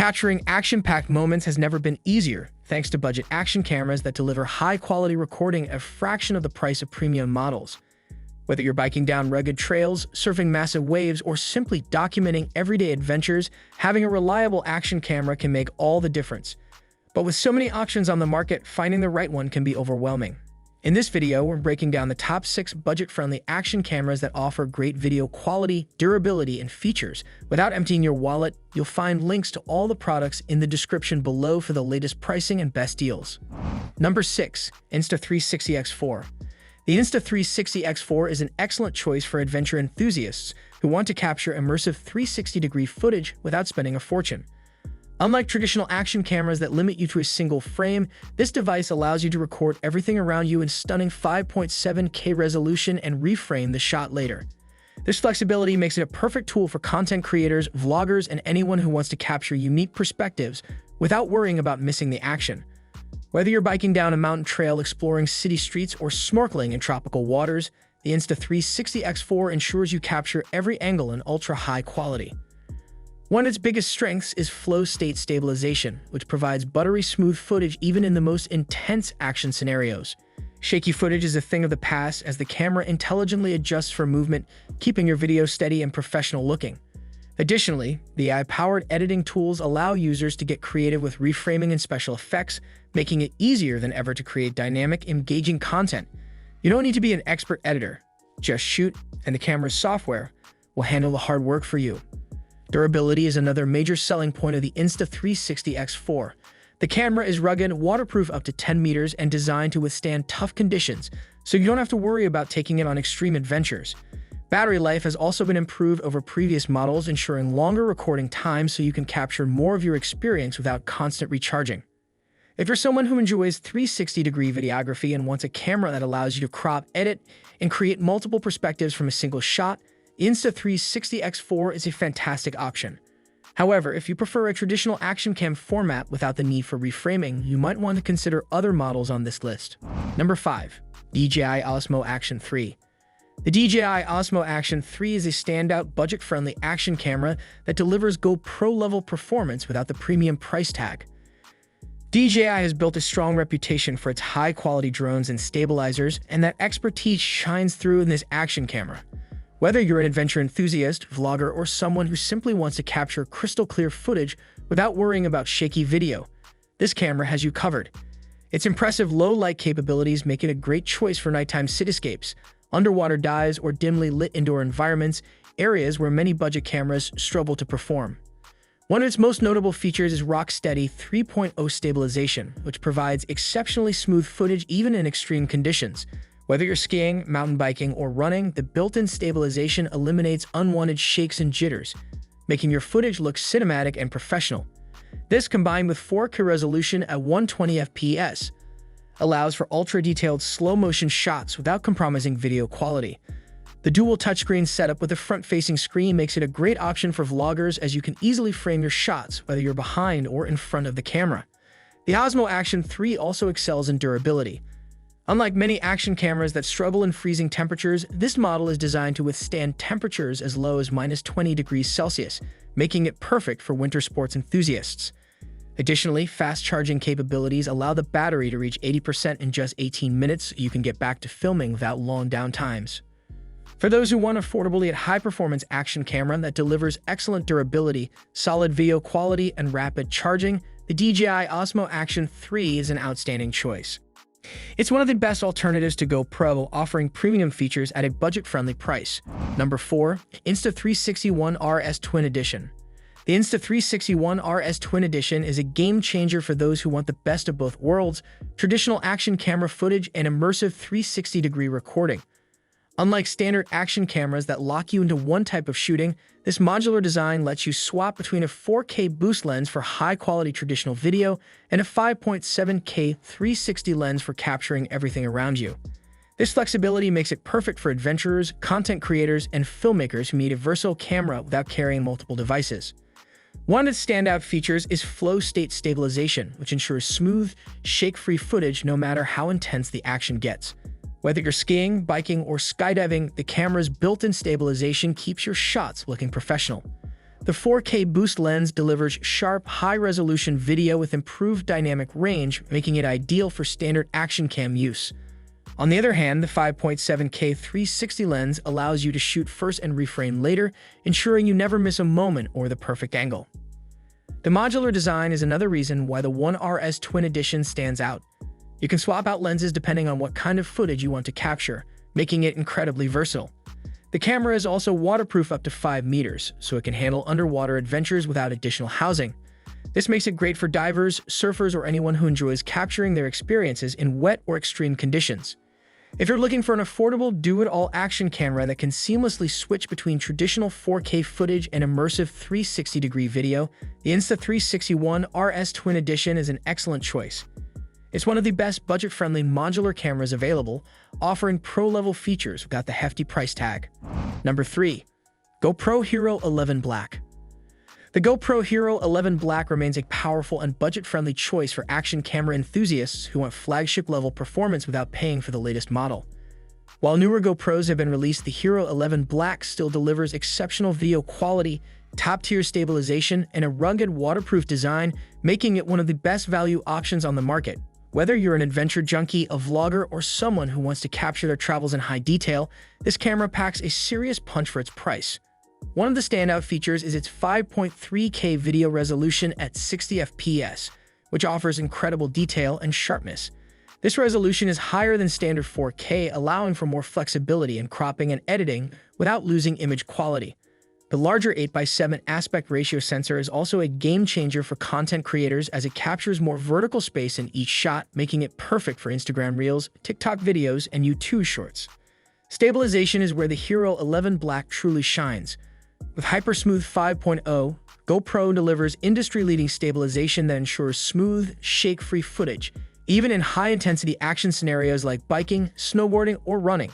Capturing action-packed moments has never been easier, thanks to budget action cameras that deliver high-quality recording at a fraction of the price of premium models. Whether you're biking down rugged trails, surfing massive waves, or simply documenting everyday adventures, having a reliable action camera can make all the difference. But with so many options on the market, finding the right one can be overwhelming. In this video, we're breaking down the top 6 budget-friendly action cameras that offer great video quality, durability, and features. Without emptying your wallet, you'll find links to all the products in the description below for the latest pricing and best deals. Number 6. Insta360 X4. The Insta360 X4 is an excellent choice for adventure enthusiasts who want to capture immersive 360-degree footage without spending a fortune. Unlike traditional action cameras that limit you to a single frame, this device allows you to record everything around you in stunning 5.7K resolution and reframe the shot later. This flexibility makes it a perfect tool for content creators, vloggers, and anyone who wants to capture unique perspectives without worrying about missing the action. Whether you're biking down a mountain trail, exploring city streets, or snorkeling in tropical waters, the Insta360 X4 ensures you capture every angle in ultra-high quality. One of its biggest strengths is flow state stabilization, which provides buttery smooth footage even in the most intense action scenarios. Shaky footage is a thing of the past as the camera intelligently adjusts for movement, keeping your video steady and professional looking. Additionally, the AI-powered editing tools allow users to get creative with reframing and special effects, making it easier than ever to create dynamic, engaging content. You don't need to be an expert editor. Just shoot, and the camera's software will handle the hard work for you. Durability is another major selling point of the Insta360 X4. The camera is rugged, waterproof up to 10 meters, and designed to withstand tough conditions, so you don't have to worry about taking it on extreme adventures. Battery life has also been improved over previous models, ensuring longer recording times so you can capture more of your experience without constant recharging. If you're someone who enjoys 360-degree videography and wants a camera that allows you to crop, edit, and create multiple perspectives from a single shot, Insta360 X4 is a fantastic option. However, if you prefer a traditional action cam format without the need for reframing, you might want to consider other models on this list. Number 5. DJI Osmo Action 3. The DJI Osmo Action 3 is a standout budget-friendly action camera that delivers GoPro-level performance without the premium price tag. DJI has built a strong reputation for its high-quality drones and stabilizers, and that expertise shines through in this action camera. Whether you're an adventure enthusiast, vlogger, or someone who simply wants to capture crystal-clear footage without worrying about shaky video, this camera has you covered. Its impressive low-light capabilities make it a great choice for nighttime cityscapes, underwater dives, or dimly lit indoor environments, areas where many budget cameras struggle to perform. One of its most notable features is rock-steady 3.0 stabilization, which provides exceptionally smooth footage even in extreme conditions. Whether you're skiing, mountain biking, or running, the built-in stabilization eliminates unwanted shakes and jitters, making your footage look cinematic and professional. This, combined with 4K resolution at 120 FPS, allows for ultra-detailed slow-motion shots without compromising video quality. The dual touchscreen setup with a front-facing screen makes it a great option for vloggers as you can easily frame your shots whether you're behind or in front of the camera. The Osmo Action 3 also excels in durability. Unlike many action cameras that struggle in freezing temperatures, this model is designed to withstand temperatures as low as -20 degrees Celsius, making it perfect for winter sports enthusiasts. Additionally, fast charging capabilities allow the battery to reach 80% in just 18 minutes so you can get back to filming without long downtimes. For those who want affordability at high-performance action camera that delivers excellent durability, solid video quality, and rapid charging, the DJI Osmo Action 3 is an outstanding choice. It's one of the best alternatives to GoPro, offering premium features at a budget-friendly price. Number 4. Insta360 One RS Twin Edition. The Insta360 One RS Twin Edition is a game-changer for those who want the best of both worlds, traditional action camera footage and immersive 360-degree recording. Unlike standard action cameras that lock you into one type of shooting, this modular design lets you swap between a 4K boost lens for high-quality traditional video and a 5.7K 360 lens for capturing everything around you. This flexibility makes it perfect for adventurers, content creators, and filmmakers who need a versatile camera without carrying multiple devices. One of its standout features is flow state stabilization, which ensures smooth, shake-free footage no matter how intense the action gets. Whether you're skiing, biking, or skydiving, the camera's built-in stabilization keeps your shots looking professional. The 4K boost lens delivers sharp, high-resolution video with improved dynamic range, making it ideal for standard action cam use. On the other hand, the 5.7K 360 lens allows you to shoot first and reframe later, ensuring you never miss a moment or the perfect angle. The modular design is another reason why the One RS Twin Edition stands out. You can swap out lenses depending on what kind of footage you want to capture, making it incredibly versatile. The camera is also waterproof up to 5 meters, so it can handle underwater adventures without additional housing. This makes it great for divers, surfers, or anyone who enjoys capturing their experiences in wet or extreme conditions. If you're looking for an affordable do-it-all action camera that can seamlessly switch between traditional 4K footage and immersive 360-degree video, the Insta360 One RS Twin Edition is an excellent choice. It's one of the best budget-friendly modular cameras available, offering pro-level features without the hefty price tag. Number 3. GoPro HERO11 Black. The GoPro HERO11 Black remains a powerful and budget-friendly choice for action camera enthusiasts who want flagship-level performance without paying for the latest model. While newer GoPros have been released, the HERO11 Black still delivers exceptional video quality, top-tier stabilization, and a rugged, waterproof design, making it one of the best value options on the market. Whether you're an adventure junkie, a vlogger, or someone who wants to capture their travels in high detail, this camera packs a serious punch for its price. One of the standout features is its 5.3K video resolution at 60 FPS, which offers incredible detail and sharpness. This resolution is higher than standard 4K, allowing for more flexibility in cropping and editing without losing image quality. The larger 8:7 aspect ratio sensor is also a game-changer for content creators as it captures more vertical space in each shot, making it perfect for Instagram Reels, TikTok videos, and YouTube Shorts. Stabilization is where the HERO11 Black truly shines. With HyperSmooth 5.0, GoPro delivers industry-leading stabilization that ensures smooth, shake-free footage, even in high-intensity action scenarios like biking, snowboarding, or running.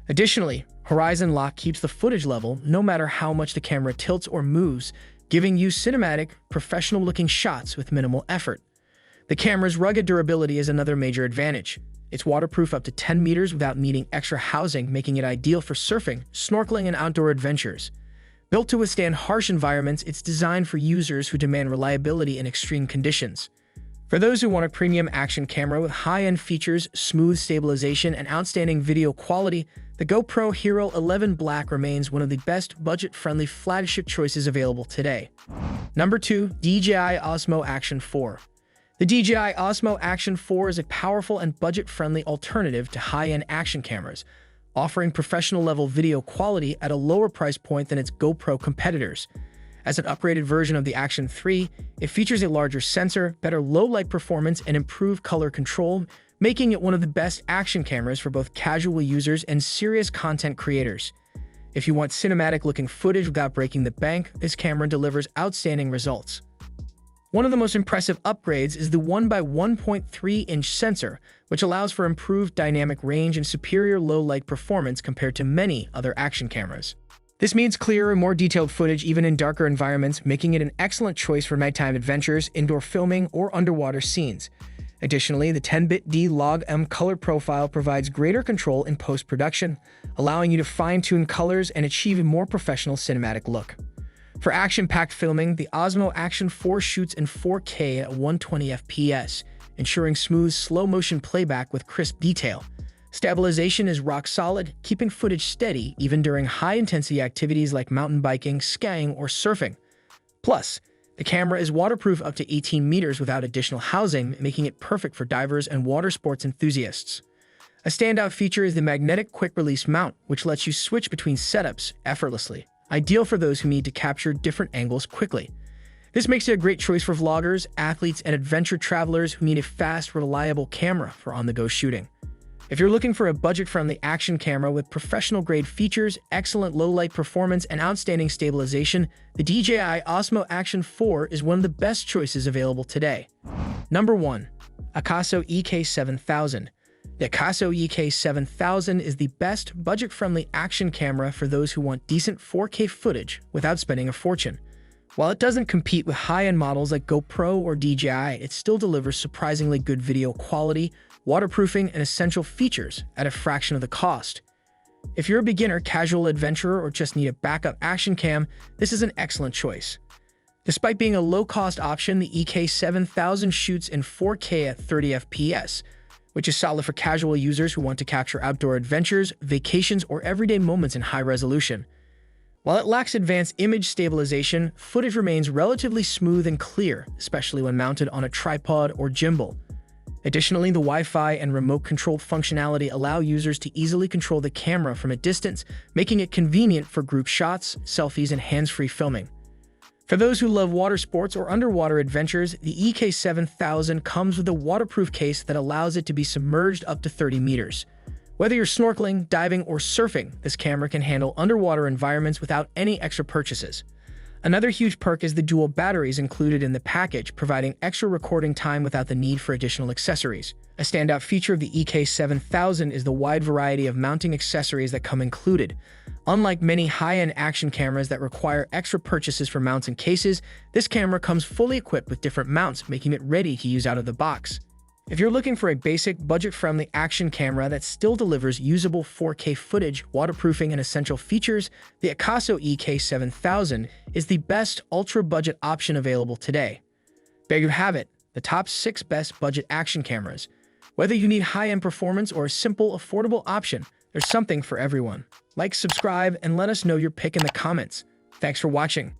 Additionally, Horizon Lock keeps the footage level no matter how much the camera tilts or moves, giving you cinematic, professional-looking shots with minimal effort. The camera's rugged durability is another major advantage. It's waterproof up to 10 meters without needing extra housing, making it ideal for surfing, snorkeling, and outdoor adventures. Built to withstand harsh environments, it's designed for users who demand reliability in extreme conditions. For those who want a premium action camera with high-end features, smooth stabilization, and outstanding video quality, the GoPro HERO11 Black remains one of the best budget-friendly flagship choices available today. Number 2. DJI Osmo Action 4. The DJI Osmo Action 4 is a powerful and budget-friendly alternative to high-end action cameras, offering professional-level video quality at a lower price point than its GoPro competitors. As an upgraded version of the Action 3, it features a larger sensor, better low-light performance, and improved color control, making it one of the best action cameras for both casual users and serious content creators. If you want cinematic-looking footage without breaking the bank, this camera delivers outstanding results. One of the most impressive upgrades is the 1x1.3-inch sensor, which allows for improved dynamic range and superior low-light performance compared to many other action cameras. This means clearer and more detailed footage even in darker environments, making it an excellent choice for nighttime adventures, indoor filming, or underwater scenes. Additionally, the 10-bit D-Log-M color profile provides greater control in post-production, allowing you to fine-tune colors and achieve a more professional cinematic look. For action-packed filming, the Osmo Action 4 shoots in 4K at 120 FPS, ensuring smooth, slow-motion playback with crisp detail. Stabilization is rock solid, keeping footage steady even during high-intensity activities like mountain biking, skiing, or surfing. Plus, the camera is waterproof up to 18 meters without additional housing, making it perfect for divers and water sports enthusiasts. A standout feature is the magnetic quick-release mount, which lets you switch between setups effortlessly, ideal for those who need to capture different angles quickly. This makes it a great choice for vloggers, athletes, and adventure travelers who need a fast, reliable camera for on-the-go shooting. If you're looking for a budget-friendly action camera with professional-grade features, excellent low-light performance, and outstanding stabilization, the DJI Osmo Action 4 is one of the best choices available today. Number 1. AKASO EK7000. The AKASO EK7000 is the best budget-friendly action camera for those who want decent 4K footage without spending a fortune. While it doesn't compete with high-end models like GoPro or DJI, it still delivers surprisingly good video quality, waterproofing, and essential features at a fraction of the cost. If you're a beginner, casual adventurer, or just need a backup action cam, this is an excellent choice. Despite being a low-cost option, the EK7000 shoots in 4K at 30 FPS, which is solid for casual users who want to capture outdoor adventures, vacations, or everyday moments in high resolution. While it lacks advanced image stabilization, footage remains relatively smooth and clear, especially when mounted on a tripod or gimbal. Additionally, the Wi-Fi and remote-controlled functionality allow users to easily control the camera from a distance, making it convenient for group shots, selfies, and hands-free filming. For those who love water sports or underwater adventures, the EK7000 comes with a waterproof case that allows it to be submerged up to 30 meters. Whether you're snorkeling, diving, or surfing, this camera can handle underwater environments without any extra purchases. Another huge perk is the dual batteries included in the package, providing extra recording time without the need for additional accessories. A standout feature of the EK7000 is the wide variety of mounting accessories that come included. Unlike many high-end action cameras that require extra purchases for mounts and cases, this camera comes fully equipped with different mounts, making it ready to use out of the box. If you're looking for a basic, budget-friendly action camera that still delivers usable 4K footage, waterproofing, and essential features, the AKASO EK7000 is the best ultra-budget option available today. There you have it, the top 6 best budget action cameras. Whether you need high-end performance or a simple, affordable option, there's something for everyone. Like, subscribe, and let us know your pick in the comments. Thanks for watching.